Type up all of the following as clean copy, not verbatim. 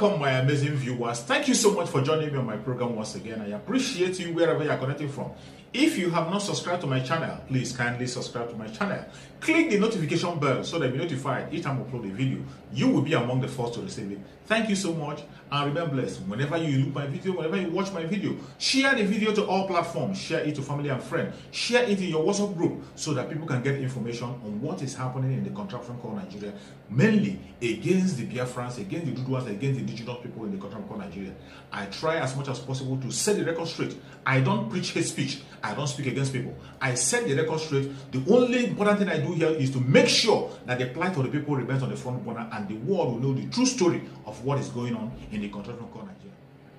Welcome, my amazing viewers. Thank you so much for joining me on my program once again. I appreciate you wherever you are connecting from. If you have not subscribed to my channel, please kindly subscribe to my channel. Click the notification bell so that you'll be notified each time I upload a video. You will be among the first to receive it. Thank you so much, and remember, blessed. Whenever you look my video, whenever you watch my video, share the video to all platforms. Share it to family and friends. Share it in your WhatsApp group so that people can get information on what is happening in the contraption called Nigeria, mainly against the Biafrans, against the Duduas, against the indigenous people in the contraption called Nigeria. I try as much as possible to set the record straight. I don't preach hate speech. I don't speak against people. I set the record straight. The only important thing I do here is to make sure that the plight of the people remains on the front burner and the world will know the true story of what is going on in the contraption called Nigeria.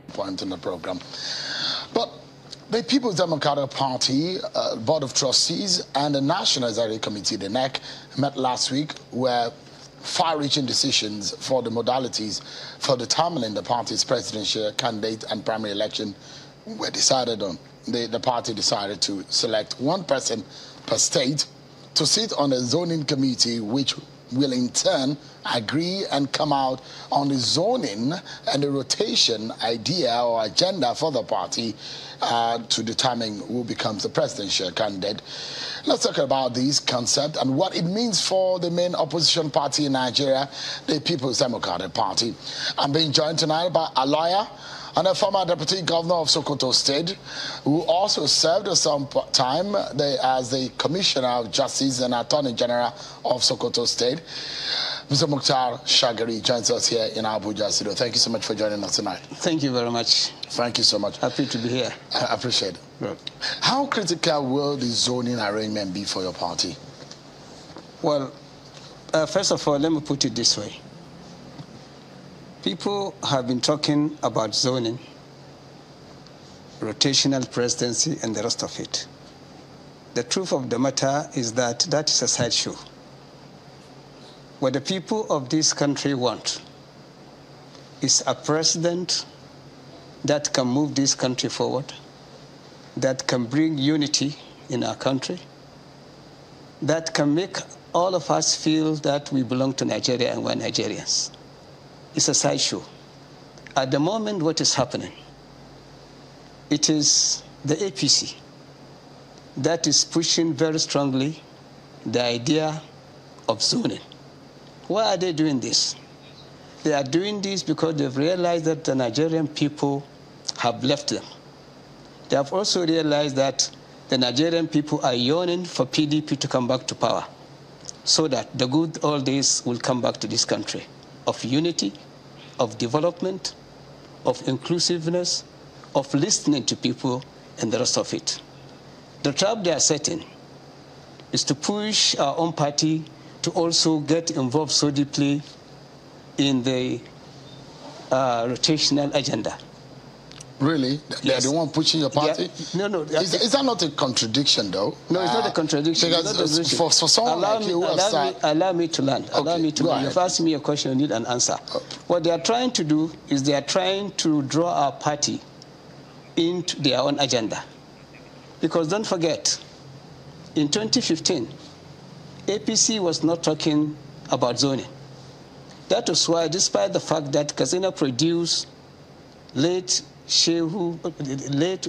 Point in the program. But the People's Democratic Party Board of Trustees and the National Executive Committee, the NEC, met last week where far-reaching decisions for the modalities for determining the party's presidential candidate and primary election were decided on. The party decided to select one person per state to sit on a zoning committee, which will in turn agree and come out on the zoning and the rotation idea or agenda for the party to determine who becomes the presidential candidate. Let's talk about this concept and what it means for the main opposition party in Nigeria, the People's Democratic Party. I'm being joined tonight by a lawyer and a former deputy governor of Sokoto State, who also served some time as the Commissioner of Justice and Attorney General of Sokoto State. Mr. Mukhtar Shagari joins us here in Abuja studio. Thank you so much for joining us tonight. Thank you very much. Thank you so much. Happy to be here. I appreciate it. Good. How critical will the zoning arrangement be for your party? Well, first of all, let me put it this way. People have been talking about zoning, rotational presidency, and the rest of it. The truth of the matter is that that is a sideshow. What the people of this country want is a president that can move this country forward, that can bring unity in our country, that can make all of us feel that we belong to Nigeria and we're Nigerians. It's a sideshow. At the moment, what is happening? It is the APC that is pushing very strongly the idea of zoning. Why are they doing this? They are doing this because they've realized that the Nigerian people have left them. They have also realized that the Nigerian people are yearning for PDP to come back to power so that the good old days will come back to this country of unity, of development, of inclusiveness, of listening to people, and the rest of it. The trap they are setting is to push our own party to also get involved so deeply in the rotational agenda. Really? Yes. They're the one pushing your party? No. Is that not a contradiction, though? No, it's not a contradiction. For someone like you, allow me to learn. Okay, allow me to learn. You've asked me a question, you need an answer. What they are trying to do is they are trying to draw our party into their own agenda. Because don't forget, in 2015, APC was not talking about zoning. That was why, despite the fact that Kazina produced late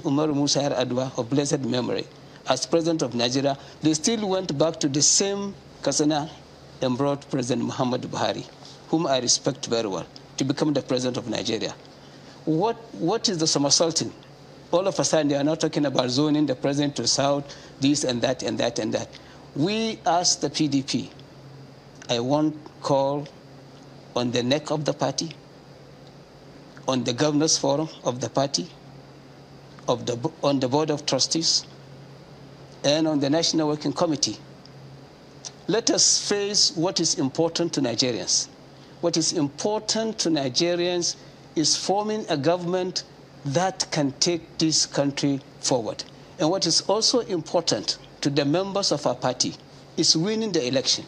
Umar Musa Adwa of blessed memory as president of Nigeria, they still went back to the same Kazina and brought President Muhammad Buhari, whom I respect very well, to become the president of Nigeria. What is the somersaulting? All of a sudden, they are not talking about zoning the president to south, this and that and that and that. We asked the PDP, I want call on the neck of the party, on the governors forum of the party, on the board of trustees, and on the national working committee. Let us face what is important to Nigerians. What is important to Nigerians is forming a government that can take this country forward. And what is also important to the members of our party is winning the election.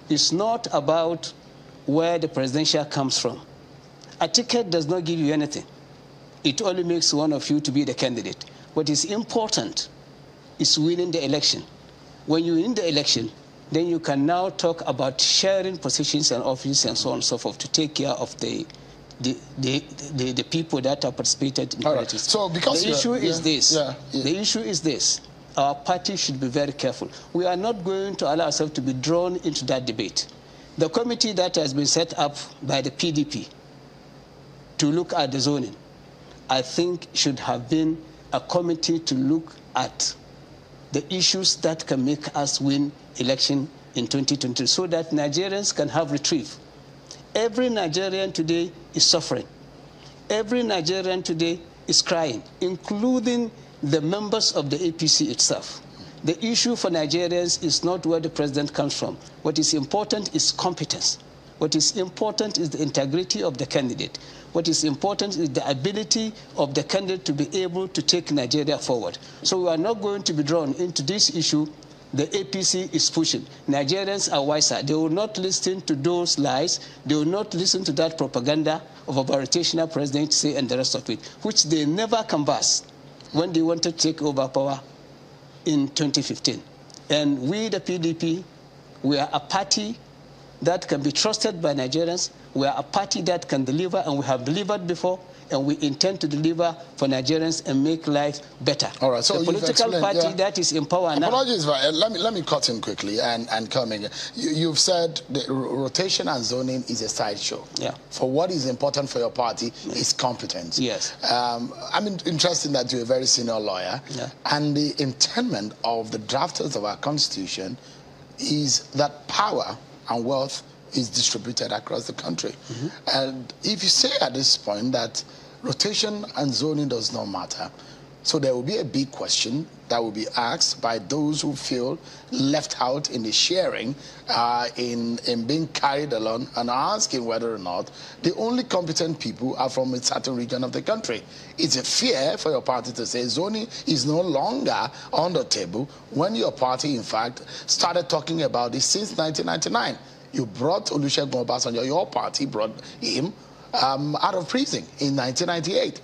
It's not about where the presidential comes from. A ticket does not give you anything. It only makes one of you to be the candidate. What is important is winning the election. When you win the election, then you can now talk about sharing positions and offices and so on and so forth to take care of the the people that have participated in politics. Right. So because the issue is this. The issue is this. Our party should be very careful. We are not going to allow ourselves to be drawn into that debate. The committee that has been set up by the PDP to look at the zoning, I think should have been a committee to look at the issues that can make us win election in 2020 so that Nigerians can have retrieve. Every Nigerian today is suffering. Every Nigerian today is crying, including the members of the APC itself. The issue for Nigerians is not where the president comes from. What is important is competence. What is important is the integrity of the candidate. What is important is the ability of the candidate to be able to take Nigeria forward. So we are not going to be drawn into this issue. The APC is pushing. Nigerians are wiser. They will not listen to those lies. They will not listen to that propaganda of a rotational presidency and the rest of it, which they never canvassed when they wanted to take over power in 2015. And we, the PDP, we are a party that can be trusted by Nigerians. We are a party that can deliver, and we have delivered before, and we intend to deliver for Nigerians and make life better. All right, so the political party that is in power now. Apologies, let me cut in quickly and come in. You've said the rotation and zoning is a sideshow. Yeah. For what is important for your party is competence. Yes. I'm interested that you're a very senior lawyer, and the intent of the drafters of our Constitution is that power and wealth is distributed across the country. And if you say at this point that rotation and zoning does not matter, so there will be a big question that will be asked by those who feel left out in the sharing, in being carried along, and asking whether or not the only competent people are from a certain region of the country. It's a fear for your party to say zoning is no longer on the table when your party, in fact, started talking about this since 1999. You brought Olusegun Obasanjo, your party brought him out of prison in 1998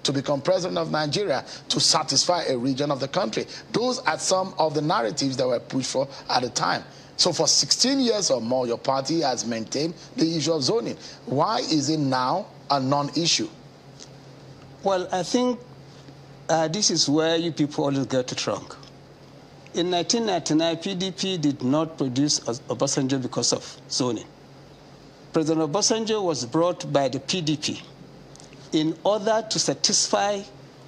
to become president of Nigeria to satisfy a region of the country. Those are some of the narratives that were pushed for at the time. So for 16 years or more, your party has maintained the issue of zoning. Why is it now a non-issue? Well, I think this is where you people always get it wrong. In 1999, PDP did not produce Obasanjo because of zoning. President Obasanjo was brought by the PDP in order to satisfy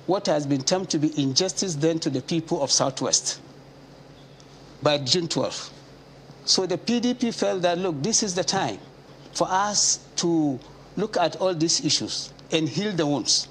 what has been termed to be injustice then to the people of Southwest by June 12th. So the PDP felt that, look, this is the time for us to look at all these issues and heal the wounds.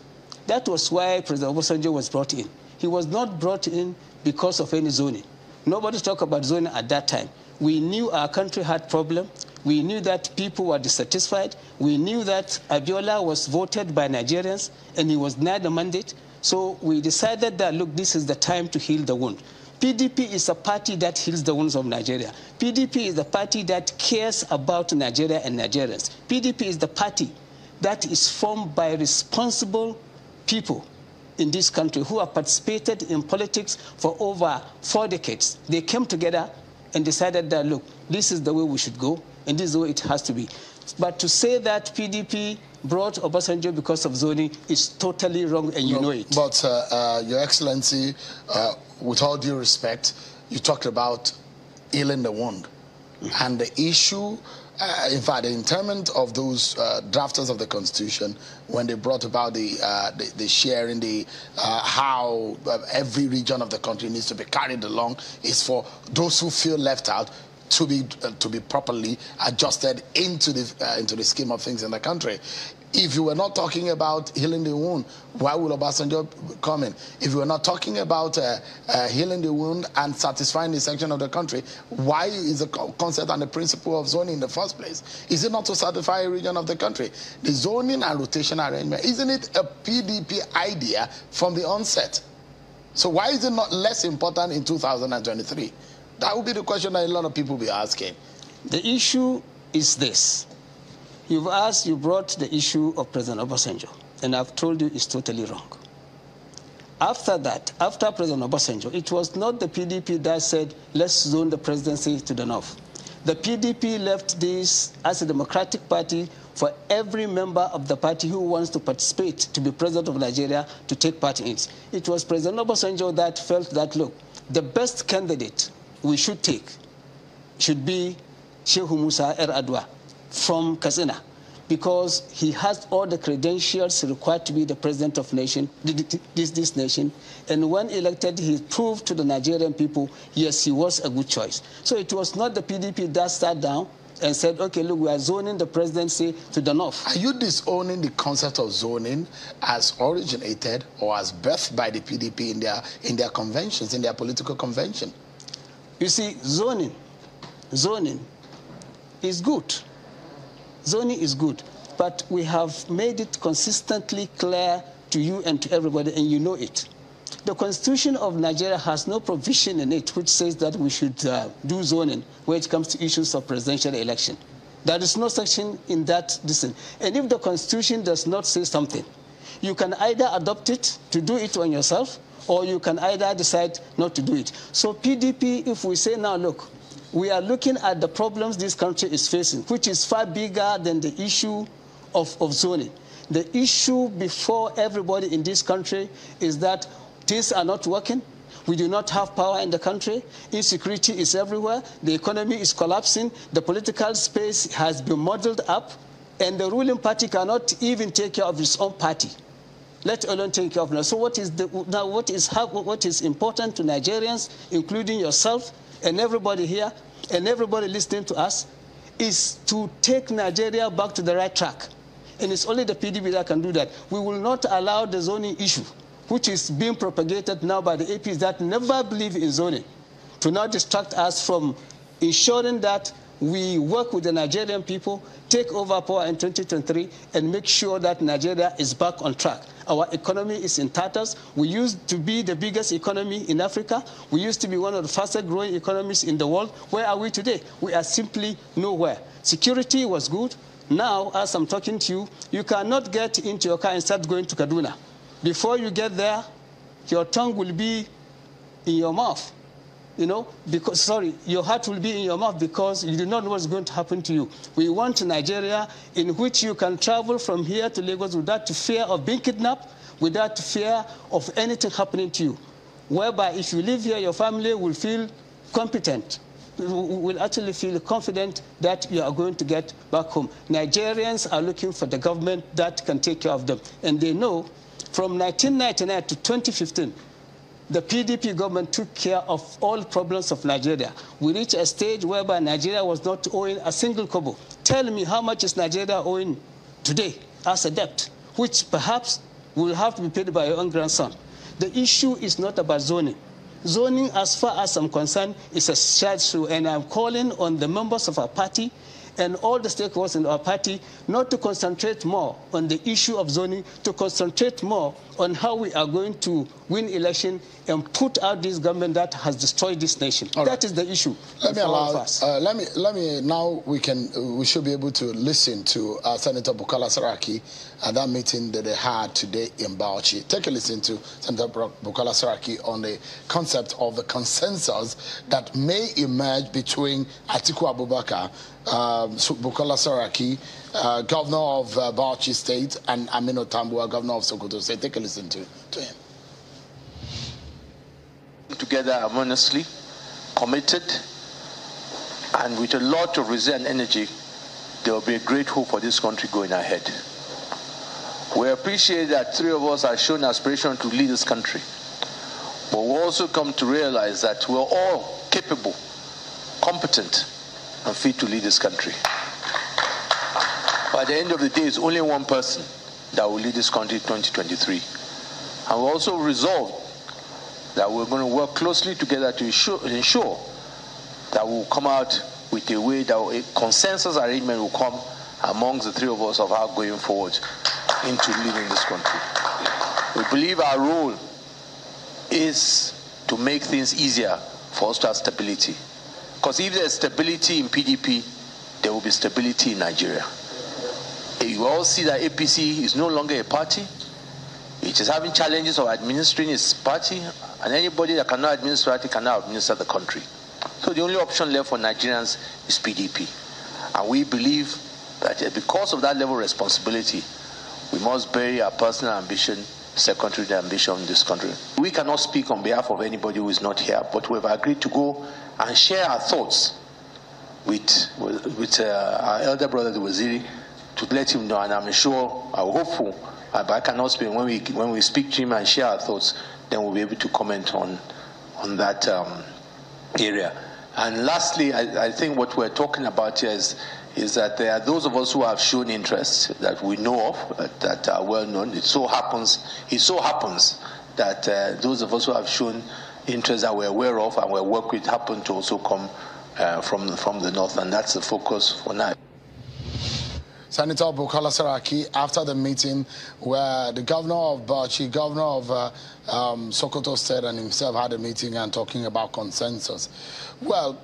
That was why President Obasanjo was brought in. He was not brought in because of any zoning. Nobody talked about zoning at that time. We knew our country had problems. We knew that people were dissatisfied. We knew that Abiola was voted by Nigerians and he was denied the mandate. So we decided that, look, this is the time to heal the wound. PDP is a party that heals the wounds of Nigeria. PDP is the party that cares about Nigeria and Nigerians. PDP is the party that is formed by responsible people in this country who have participated in politics for over 4 decades. They came together and decided that, look, this is the way we should go, and this is the way it has to be. But to say that PDP brought Obasanjo because of zoning is totally wrong, and you know it. But, Your Excellency, with all due respect, you talked about healing the wound. And the issue, in fact, the interment of those drafters of the Constitution, when they brought about the sharing, how every region of the country needs to be carried along, is for those who feel left out to be properly adjusted into the scheme of things in the country. If you were not talking about healing the wound, why would Obasanjo come in? If you were not talking about healing the wound and satisfying the section of the country, why is the concept and the principle of zoning in the first place? Is it not to satisfy a region of the country? The zoning and rotation arrangement, isn't it a PDP idea from the onset? So why is it not less important in 2023? That would be the question that a lot of people will be asking. The issue is this. You brought the issue of President Obasanjo, and I've told you it's totally wrong. After that, after President Obasanjo, it was not the PDP that said, let's zone the presidency to the north. The PDP left this as a democratic party for every member of the party who wants to participate to be president of Nigeria to take part in it. It was President Obasanjo that felt that, look, the best candidate we should take should be Sheikh Musa Yar'Adua from Katsina, because he has all the credentials required to be the president of this nation. And when elected, he proved to the Nigerian people, yes, he was a good choice. So it was not the PDP that sat down and said, okay, look, we are zoning the presidency to the north. Are you disowning the concept of zoning as originated or as birthed by the PDP in their conventions, in their political convention? You see, zoning is good. Zoning is good, but we have made it consistently clear to you and to everybody, and you know it. The Constitution of Nigeria has no provision in it which says that we should do zoning when it comes to issues of presidential election. There is no section in that decision. And if the Constitution does not say something, you can either adopt it to do it on yourself, or you can either decide not to do it. So PDP, if we say now, look, we are looking at the problems this country is facing, which is far bigger than the issue of zoning. The issue before everybody in this country is that things are not working. We do not have power in the country. Insecurity is everywhere. The economy is collapsing. The political space has been muddled up. And the ruling party cannot even take care of its own party, let alone take care of it. So what is important to Nigerians, including yourself and everybody here and everybody listening to us, is to take Nigeria back to the right track. And it's only the PDP that can do that. We will not allow the zoning issue, which is being propagated now by the APs that never believe in zoning, to now distract us from ensuring that we work with the Nigerian people, take over power in 2023, and make sure that Nigeria is back on track. Our economy is in tatters. We used to be the biggest economy in Africa. We used to be one of the fastest growing economies in the world. Where are we today? We are simply nowhere. Security was good. Now, as I'm talking to you, you cannot get into your car and start going to Kaduna. Before you get there, your tongue will be in your mouth. Your heart will be in your mouth because you do not know what's going to happen to you. We want Nigeria in which you can travel from here to Lagos without fear of being kidnapped, without fear of anything happening to you. Whereby if you live here, your family will feel competent, will actually feel confident that you are going to get back home. Nigerians are looking for the government that can take care of them. And they know from 1999 to 2015, the PDP government took care of all problems of Nigeria. We reached a stage whereby Nigeria was not owing a single kobo. Tell me how much is Nigeria owing today as a debt, which perhaps will have to be paid by your own grandson. The issue is not about zoning. Zoning, as far as I'm concerned, is a shared issue, and I'm calling on the members of our party and all the stakeholders in our party not to concentrate more on the issue of zoning, to concentrate more on how we are going to win election and put out this government that has destroyed this nation. All that is the issue. Let me now we should be able to listen to Senator Bukola Saraki at that meeting that they had today in Bauchi. Take a listen to Senator Bukola Saraki on the concept of the consensus that may emerge between Atiku Abubakar, Bukola Saraki, governor of Bauchi State, and Aminu Tambuwa, governor of Sokoto State. Take a listen to him. Together harmoniously, committed, and with a lot of resilient energy, there will be a great hope for this country going ahead. We appreciate that three of us have shown aspiration to lead this country, but we also come to realize that we're all capable, competent, and fit to lead this country. By the end of the day, it's only one person that will lead this country in 2023. And we also resolved that we're going to work closely together to ensure that we'll come out with a way that a consensus arrangement will come amongst the three of us of how going forward into leading this country. We believe our role is to make things easier for us to have stability. Because if there's stability in PDP, there will be stability in Nigeria. You all see that APC is no longer a party. It is having challenges of administering its party, and anybody that cannot administer it cannot administer the country. So the only option left for Nigerians is PDP. And we believe that because of that level of responsibility, we must bury our personal ambition secondary the ambition in this country. We cannot speak on behalf of anybody who is not here, but we've agreed to go and share our thoughts with our elder brother, the Waziri, to let him know. And I'm sure, I'm hopeful, but I cannot speak. When we speak to him and share our thoughts, then we'll be able to comment on that area. And lastly, I think what we're talking about here is that there are those of us who have shown interest that we know of, that are well known. It so happens that those of us who have shown interest that we're aware of and we work with happen to also come from the north, and that's the focus for now. Senator Bukola Saraki, after the meeting where the governor of Bauchi, governor of Sokoto State and himself had a meeting and talking about consensus. Well,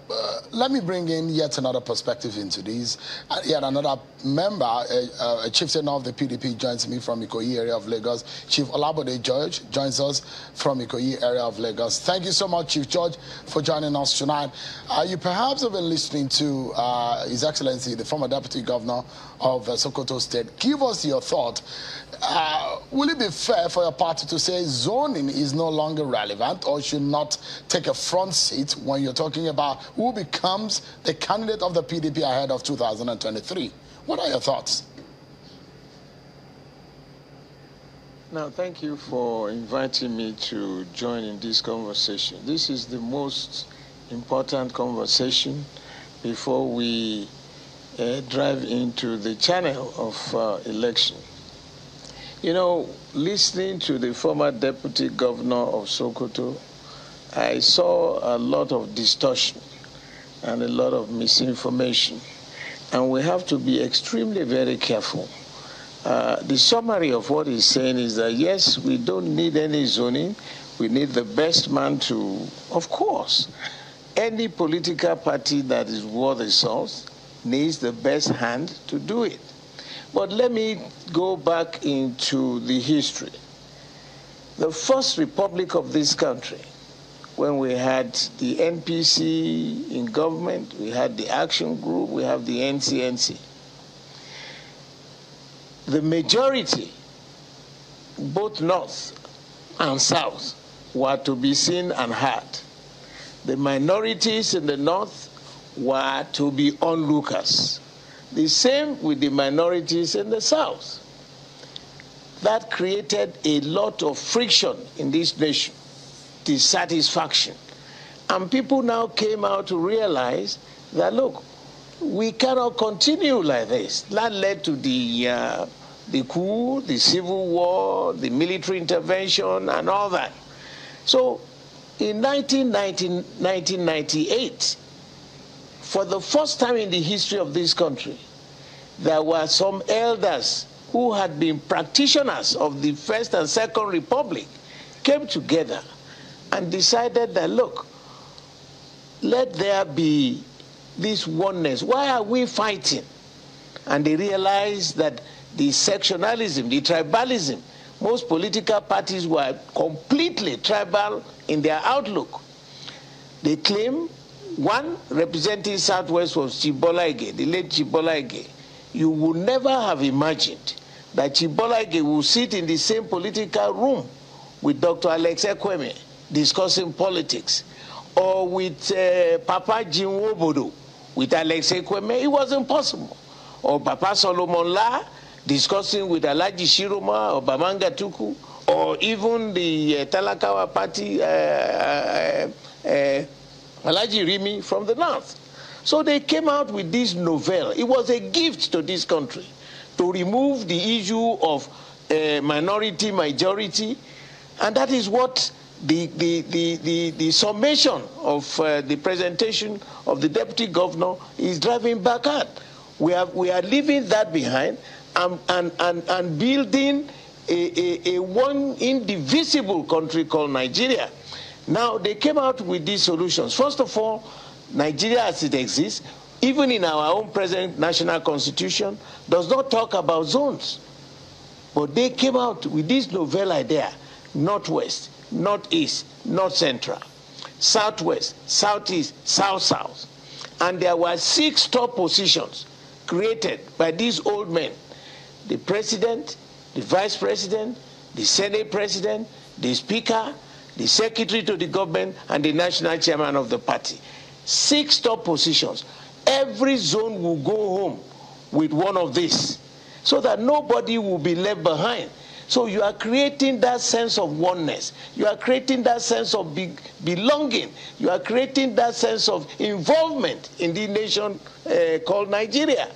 let me bring in yet another perspective into this. Yet another member, a chieftain of the PDP joins me from Ikoyi area of Lagos. Chief Olabode George joins us from Ikoyi area of Lagos. Thank you so much, Chief George, for joining us tonight. You perhaps have been listening to His Excellency, the former Deputy Governor of Sokoto State. Give us your thought. Will it be fair for your party to say zoning is no longer relevant or should not take a front seat when you're talking about who becomes the candidate of the PDP ahead of 2023? What are your thoughts? Now, thank you for inviting me to join in this conversation. This is the most important conversation before we drive into the channel of election. You know, listening to the former Deputy Governor of Sokoto, I saw a lot of distortion and a lot of misinformation. And we have to be extremely very careful. The summary of what he's saying is that, yes, we don't need any zoning. We need the best man to, of course, any political party that is worth its salt needs the best hand to do it. But let me go back into the history. The first republic of this country, when we had the NPC in government, we had the Action Group, we have the NCNC. The majority, both north and south, were to be seen and heard. The minorities in the north were to be onlookers. The same with the minorities in the south. That created a lot of friction in this nation, dissatisfaction. And people now came out to realize that, look, we cannot continue like this. That led to the coup, the civil war, the military intervention, and all that. So in 1998, for the first time in the history of this country, there were some elders who had been practitioners of the First and Second Republic came together and decided that, look, let there be this oneness. Why are we fighting? And they realized that the sectionalism, the tribalism, most political parties were completely tribal in their outlook. They claim one representing Southwest was Chibola Ige, the late Chibola Ige. You would never have imagined that Chibola Ige will sit in the same political room with Dr. Alex Ekweme discussing politics, or with Papa Jim Wobodo with Alex Ekweme. It was impossible. Or Papa Solomon La discussing with Alaji Shiroma or Bamanga Tuku, or even the Talakawa party, Alaji Rimi from the north. So they came out with this novel. It was a gift to this country to remove the issue of minority, majority, and that is what the summation of the presentation of the deputy governor is driving back at. We are leaving that behind and building a one indivisible country called Nigeria. Now, they came out with these solutions. First of all, Nigeria as it exists, even in our own present national constitution, does not talk about zones. But they came out with this novel idea, Northwest, Northeast, North Central. southwest, southeast, south-south. And there were 6 top positions created by these old men: the president, the vice president, the senate president, the speaker, the secretary to the government, and the national chairman of the party. 6 top positions. Every zone will go home with one of these, so that nobody will be left behind. So you are creating that sense of oneness. You are creating that sense of belonging. You are creating that sense of involvement in the nation called Nigeria.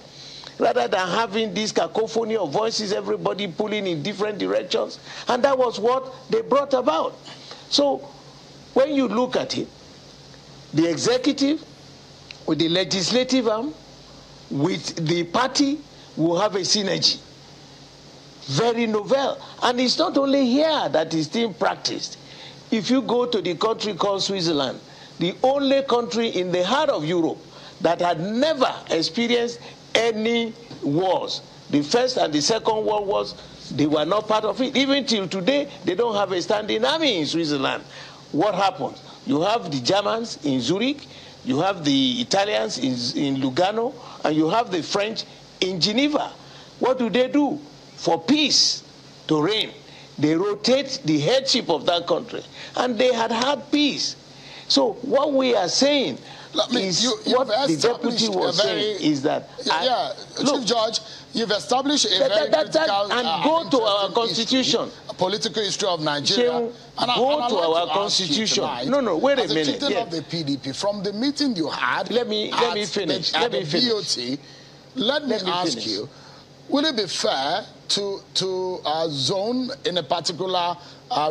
Rather than having this cacophony of voices, everybody pulling in different directions. And that was what they brought about. So when you look at it, the executive with the legislative arm, with the party, will have a synergy. Very novel. And it's not only here that is still practiced. If you go to the country called Switzerland, the only country in the heart of Europe that had never experienced any wars, the First and the Second World Wars, they were not part of it. Even till today, they don't have a standing army in Switzerland. What happened? You have the Germans in Zurich, you have the Italians in Lugano, and you have the French in Geneva. What do? For peace to reign, they rotate the headship of that country. And they had peace. So what we are saying is what the deputy was saying is that... Chief Judge, you've established a very critical... And go to our constitution. A political history of Nigeria. Go to our constitution. No, wait a minute. As a of the PDP, from the meeting you had... Let me finish. Let me ask you, will it be fair to zone in a particular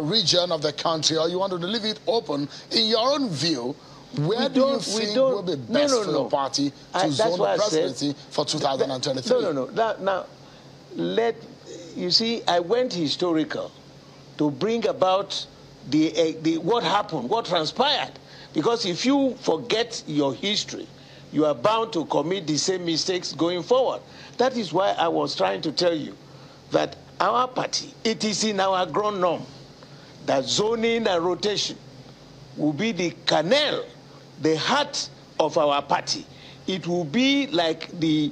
region of the country, or you want to leave it open? In your own view, where do you think will be best for your party to zone the presidency for 2023? Now, you see, I went historical to bring about what happened, what transpired. Because if you forget your history, you are bound to commit the same mistakes going forward. That is why I was trying to tell you that our party, it is in our ground norm that zoning and rotation will be the kernel, the heart of our party. It will be like the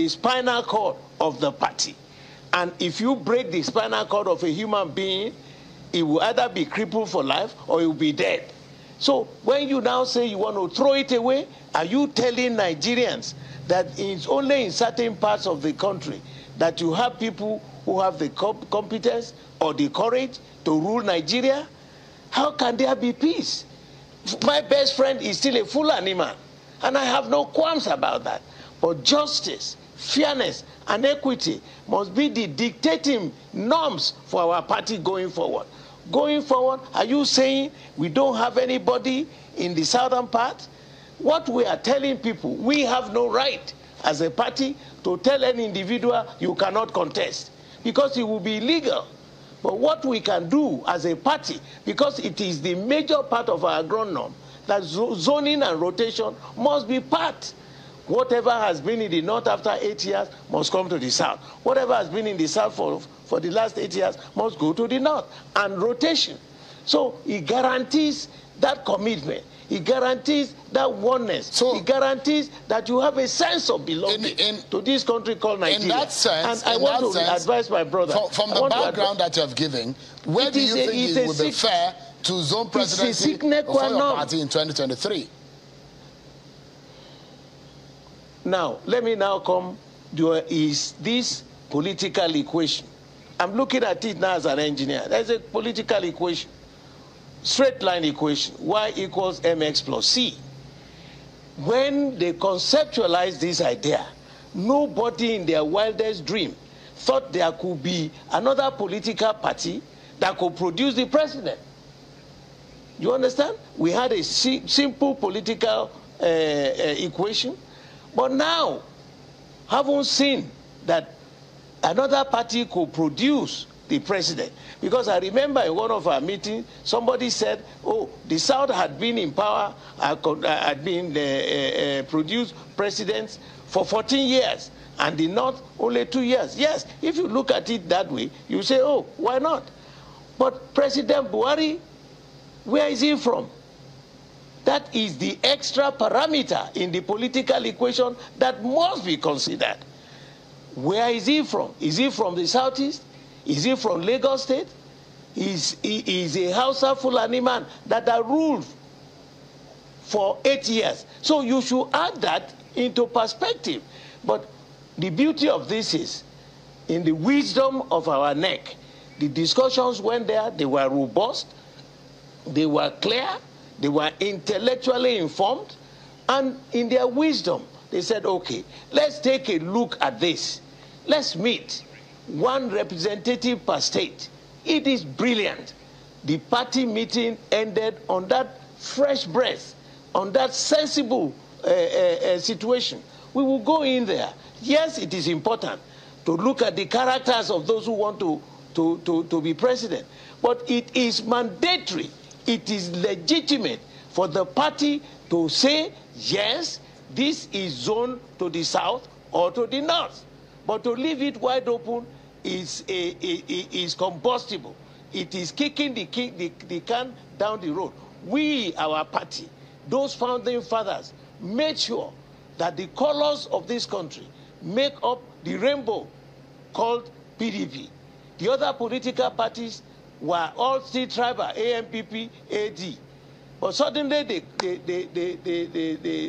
spinal cord of the party. And if you break the spinal cord of a human being, it will either be crippled for life or it will be dead. So when you now say you want to throw it away, are you telling Nigerians that it's only in certain parts of the country that you have people who have the competence or the courage to rule Nigeria? How can there be peace? My best friend is still a Fulani man, and I have no qualms about that. But justice, fairness, and equity must be the dictating norms for our party going forward. Going forward, are you saying we don't have anybody in the southern part? What we are telling people, we have no right as a party to tell any individual you cannot contest, because it will be illegal. But what we can do as a party, because it is the major part of our ground norm, that zoning and rotation must be part. Whatever has been in the north after 8 years must come to the south. Whatever has been in the south for the last 8 years must go to the north. And rotation. So it guarantees that commitment. It guarantees that oneness. So it guarantees that you have a sense of belonging to this country called Nigeria. In that sense, and I want to advise my brother. From the background that you have given, where do you think it would be fair to zone presidency for your party in 2023? Now, let me now come to this political equation. I'm looking at it now as an engineer. There's a political equation. Straight line equation, y equals mx plus c. When they conceptualized this idea, nobody in their wildest dream thought there could be another political party that could produce the president. You understand? We had a simple political equation, but now, haven't seen that another party could produce the president. Because I remember in one of our meetings, somebody said, oh, the South had been in power, had been produced presidents for 14 years, and the North only 2 years. Yes, if you look at it that way, you say, oh, why not? But President Buhari, where is he from? That is the extra parameter in the political equation that must be considered. Where is he from? Is he from the southeast? Is he from Lagos State? He is a Hausa Fulani man that are ruled for 8 years. So you should add that into perspective. But the beauty of this is, in the wisdom of our neck, the discussions went there, they were robust, they were clear, they were intellectually informed, and in their wisdom, they said, okay, let's take a look at this. Let's meet one representative per state. It is brilliant. The party meeting ended on that fresh breath, on that sensible situation. We will go in there. Yes, it is important to look at the characters of those who want to be president. But it is mandatory, it is legitimate for the party to say, yes, this is zoned to the south or to the north. But to leave it wide open is combustible. It is kicking the can down the road. We, our party, those founding fathers, made sure that the colors of this country make up the rainbow called PDP. The other political parties were all still tribal, AMPP, AD. But suddenly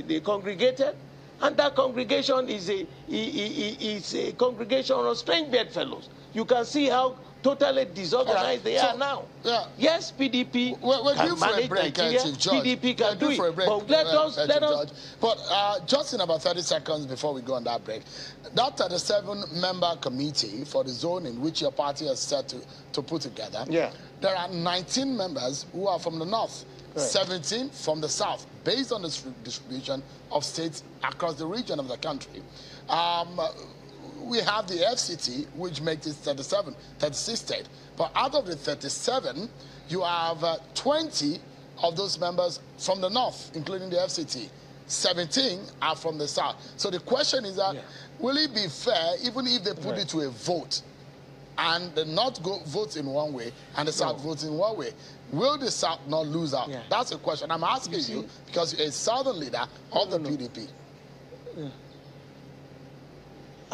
they congregated, and that congregation is a congregation of strange bedfellows. You can see how totally disorganized they are now. Yeah. Yes, PDP can manage Nigeria. PDP can do it. But let us. But just in about 30 seconds before we go on that break, that 37-member committee for the zone in which your party has set to put together, there are 19 members who are from the north, 17 from the south, based on the distribution of states across the region of the country. We have the FCT, which makes it 36 states. But out of the 37, you have 20 of those members from the north, including the FCT. 17 are from the south. So the question is that, will it be fair, even if they put it to a vote, and the north votes in one way, and the south votes in one way? Will the south not lose out? That's a question I'm asking you, because you're a southern leader of the PDP.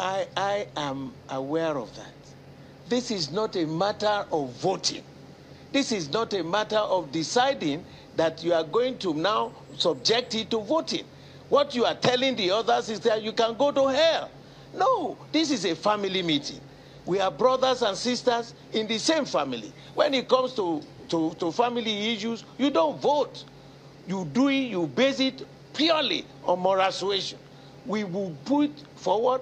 I am aware of that. This is not a matter of voting. This is not a matter of deciding that you are going to now subject it to voting. What you are telling the others is that you can go to hell. No, this is a family meeting. We are brothers and sisters in the same family. When it comes to family issues, you don't vote. You do it, you base it purely on moral suasion. We will put forward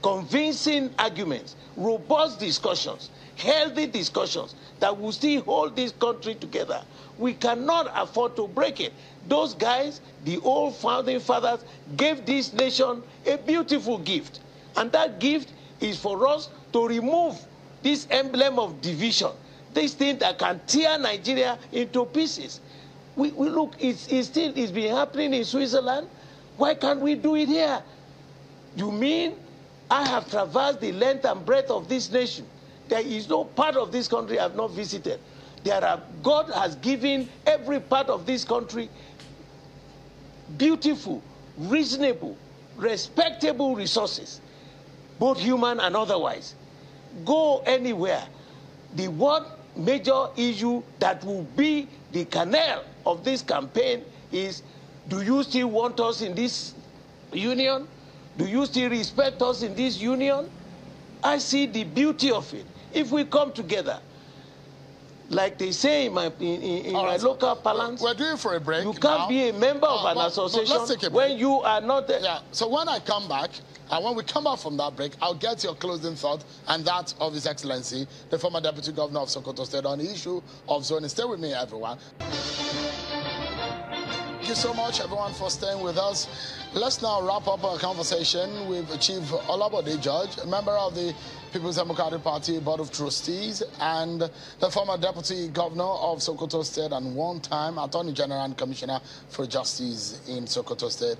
convincing arguments, robust discussions, healthy discussions that will still hold this country together. We cannot afford to break it. Those guys, the old founding fathers, gave this nation a beautiful gift. And that gift is for us to remove this emblem of division, this thing that can tear Nigeria into pieces. We look, it's been happening in Switzerland. Why can't we do it here? You mean I have traversed the length and breadth of this nation? There is no part of this country I have not visited. God has given every part of this country beautiful, reasonable, respectable resources, both human and otherwise. Go anywhere. The one major issue that will be the kernel of this campaign is, do you still want us in this union? Do you still respect us in this union? I see the beauty of it. If we come together, like they say in my local parlance, we're doing for a break. You can't be a member of an association when you are not there. Yeah. So when I come back, and when we come back from that break, I'll get your closing thought and that of His Excellency, the former Deputy Governor of Sokoto State, on the issue of zoning. Stay with me, everyone. Thank you so much, everyone, for staying with us. Let's now wrap up our conversation with Chief Olabode George, a member of the People's Democratic Party Board of Trustees and the former Deputy Governor of Sokoto State and one-time Attorney General and Commissioner for Justice in Sokoto State,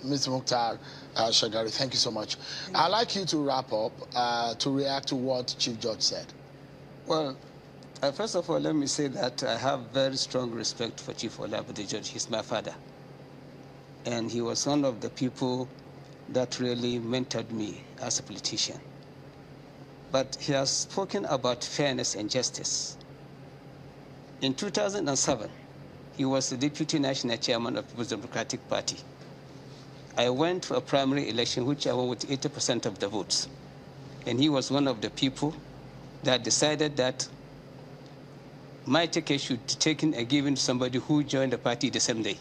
Mr. Mukhtar Shagari. Thank you so much. I'd like you to wrap up to react to what Chief George said. Well, First of all, let me say that I have very strong respect for Chief Olabode George. He's my father. And he was one of the people that really mentored me as a politician. But he has spoken about fairness and justice. In 2007, he was the Deputy National Chairman of the People's Democratic Party. I went to a primary election, which I won with 80% of the votes. And he was one of the people that decided that my ticket should be taken and given to somebody who joined the party the same day.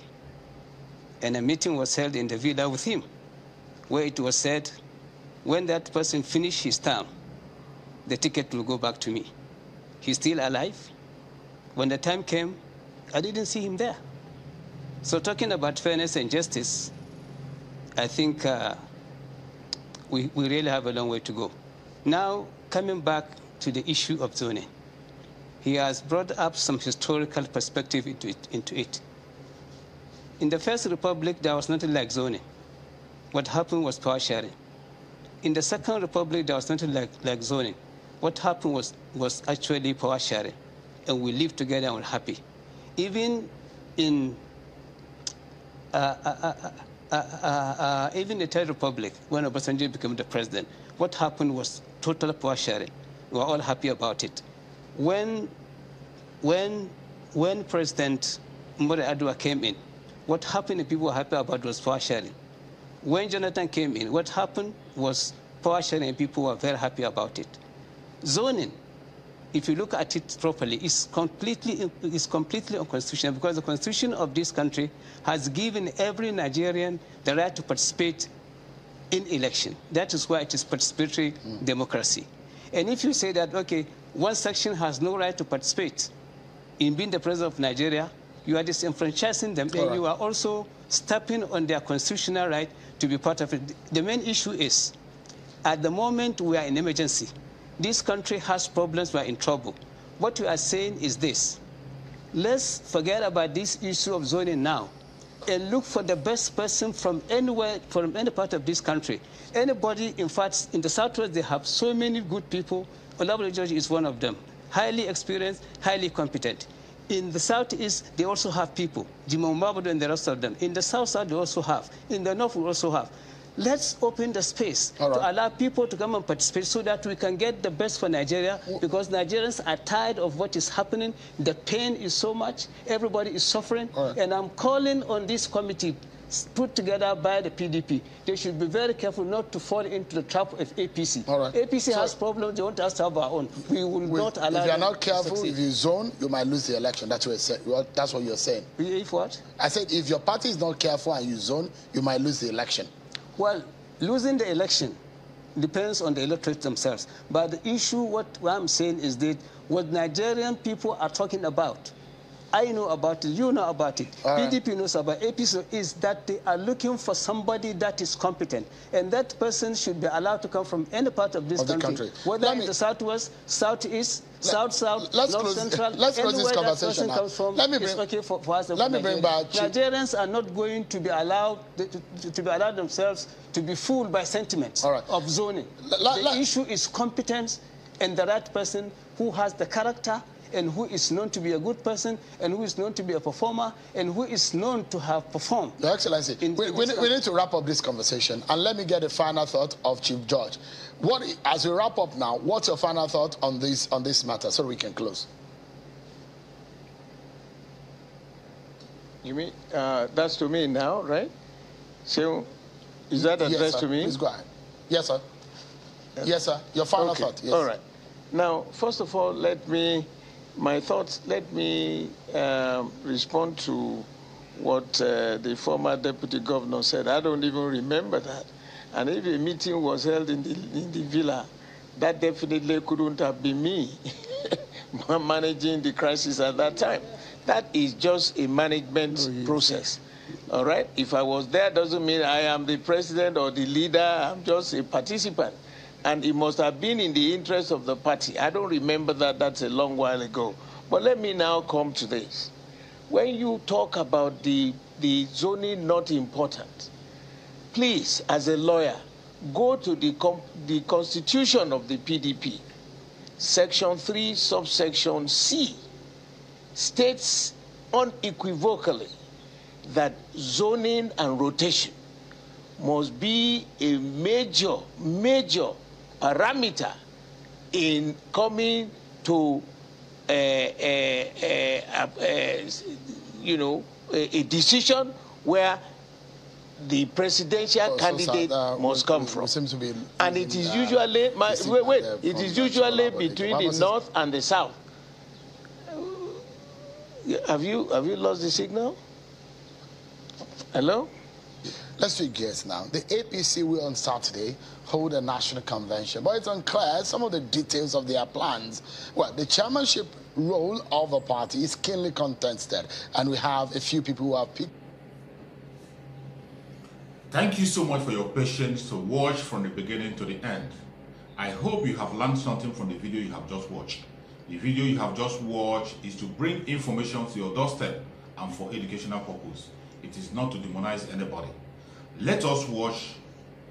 And a meeting was held in the villa with him, where it was said, when that person finished his term, the ticket will go back to me. He's still alive. When the time came, I didn't see him there. So talking about fairness and justice, I think we really have a long way to go. Now, coming back to the issue of zoning, he has brought up some historical perspective into it. In the First Republic, there was nothing like zoning. What happened was power sharing. In the Second Republic, there was nothing like zoning. What happened was actually power sharing. And we lived together and were happy. Even in even the Third Republic, when Obasanjo became the president, what happened was total power sharing. We were all happy about it. When President Umaru Adwa came in, what happened and people were happy about was power sharing. When Jonathan came in, what happened was power sharing and people were very happy about it. Zoning, if you look at it properly, is completely unconstitutional, because the constitution of this country has given every Nigerian the right to participate in election. That is why it is participatory democracy. And if you say that, okay, one section has no right to participate in being the president of Nigeria, you are disenfranchising them, and you are also stepping on their constitutional right to be part of it. The main issue is, at the moment we are in emergency. This country has problems, we are in trouble. What we are saying is this: let's forget about this issue of zoning now and look for the best person from anywhere, from any part of this country. Anybody, in fact, in the Southwest, they have so many good people. Olabode George is one of them. Highly experienced, highly competent. In the Southeast, they also have people, Jimo Mabado and the rest of them. In the South, they also have. In the North, we also have. Let's open the space to allow people to come and participate so that we can get the best for Nigeria, because Nigerians are tired of what is happening. The pain is so much. Everybody is suffering. And I'm calling on this committee put together by the PDP. They should be very careful not to fall into the trap of APC. APC has problems. They want us to have our own. We will not allow. If you are not careful, if you zone, you might lose the election. That's what you're saying. If what? I said if your party is not careful and you zone, you might lose the election. Well, losing the election depends on the electorate themselves. But the issue, what I'm saying is that what Nigerian people are talking about, I know about it, you know about it, PDP knows about it, APC, is that they are looking for somebody that is competent. And that person should be allowed to come from any part of this country. Whether in the Southwest, Southeast, South, North Central, let's close this conversation now. Let me bring, okay for us. Let me bring back Nigerians are not going to be allowed to be allowed themselves to be fooled by sentiments of zoning. The issue is competence and the right person who has the character and who is known to be a good person and who is known to be a performer and who is known to have performed. Your Excellency, we need to wrap up this conversation, and let me get a final thought of Chief George. As we wrap up now, what's your final thought on this matter so we can close? You mean, that's to me now, right? So, is that addressed to me? Please go ahead. Yes, sir. Yes, sir. Your final thought. Yes. All right. Now, first of all, let me respond to what the former deputy governor said. I don't even remember that. And if a meeting was held in the villa, that definitely couldn't have been me managing the crisis at that time. That is just a management process. All right? If I was there, doesn't mean I am the president or the leader. I'm just a participant. And it must have been in the interest of the party. I don't remember that. That's a long while ago. But let me now come to this. When you talk about the zoning not important, please, as a lawyer, go to the constitution of the PDP Section 3, subsection C, states unequivocally that zoning and rotation must be a major parameter in coming to a decision where the presidential candidate must come from. And it is usually, it is usually between the north and the south. Have you lost the signal? Hello? Let's switch gears now. The APC will on Saturday hold a national convention, but it's unclear some of the details of their plans. Well, the chairmanship role of the party is keenly contested, and we have a few people who have picked. Thank you so much for your patience to watch from the beginning to the end. I hope you have learned something from the video you have just watched. The video you have just watched is to bring information to your doorstep and for educational purpose. It is not to demonize anybody. Let us watch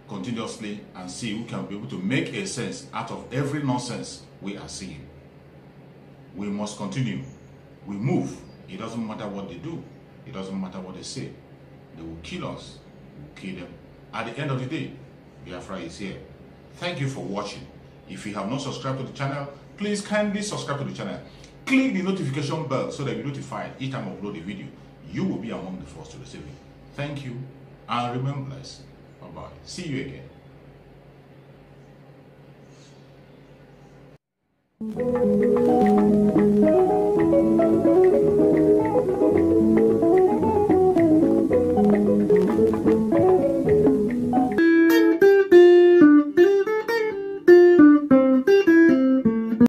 continuously and see who can be able to make a sense out of every nonsense we are seeing. We must continue. We move. It doesn't matter what they do. It doesn't matter what they say. They will kill us. We will kill them. At the end of the day, Biafra is here. Thank you for watching. If you have not subscribed to the channel, please kindly subscribe to the channel. Click the notification bell so that you're notified each time I upload a video. You will be among the first to receive it. Thank you, and remember blessed. Bye-bye. See you again.